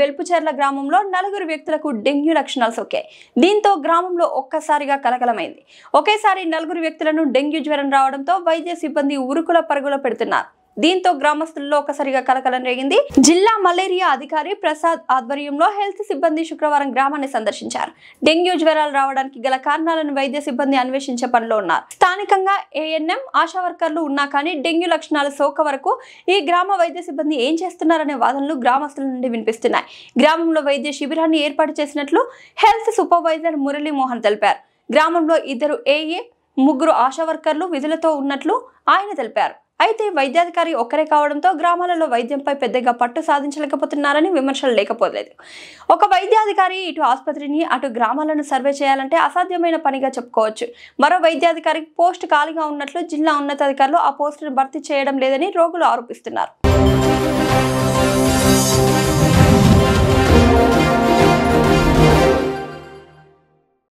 వెల్పుచెర్ల గ్రామంలో 4 వ్యక్తులకు డెంగ్యూ లక్షణాలు సోకాయి. దీంతో గ్రామంలో ఒక్కసారిగా కలకలమైంది. ఒకేసారి 4 వ్యక్తులను డెంగ్యూ జ్వరం రావడంతో వైద్య సిబ్బంది ఉరుకుల పరుగుల పెడుతున్నారు. దీంతో గ్రామస్తుల్లో ఒకసారిగా కలకలం రేగింది. జిల్లా మలేరియా అధికారి ప్రసాద్ ఆధ్వర్యంలో హెల్త్ సిబ్బంది శుక్రవారం గ్రామాన్ని సందర్శించారు. డెంగ్యూ జ్వరాలు రావడానికి గల కారణాలను వైద్య సిబ్బంది అన్వేషించే పనిలో ఉన్నారు. స్థానికంగా ఏఎన్ఎం ఆశా వర్కర్లు ఉన్నా కానీ డెంగ్యూ లక్షణాలు సోక వరకు ఈ గ్రామ వైద్య సిబ్బంది ఏం చేస్తున్నారనే వాదనలు గ్రామస్తుల నుండి వినిపిస్తున్నాయి. గ్రామంలో వైద్య శిబిరాన్ని ఏర్పాటు చేసినట్లు హెల్త్ సూపర్వైజర్ మురళీమోహన్ తెలిపారు. గ్రామంలో 2 ఏఏ 3 ఆశా వర్కర్లు విధులతో ఉన్నట్లు ఆయన తెలిపారు. అయితే వైద్యాధికారి ఒక్కరే కావడంతో గ్రామాలలో వైద్యంపై పెద్దగా పట్టు సాధించలేకపోతున్నారని విమర్శలు లేకపోలేదు. ఒక వైద్యాధికారి ఇటు ఆసుపత్రిని అటు గ్రామాలను సర్వే చేయాలంటే అసాధ్యమైన పనిగా చెప్పుకోవచ్చు. మరో వైద్యాధికారికి పోస్టు ఖాళీగా ఉన్నట్లు జిల్లా ఉన్నతాధికారులు ఆ పోస్టును భర్తీ చేయడం లేదని రోగులు ఆరోపిస్తున్నారు.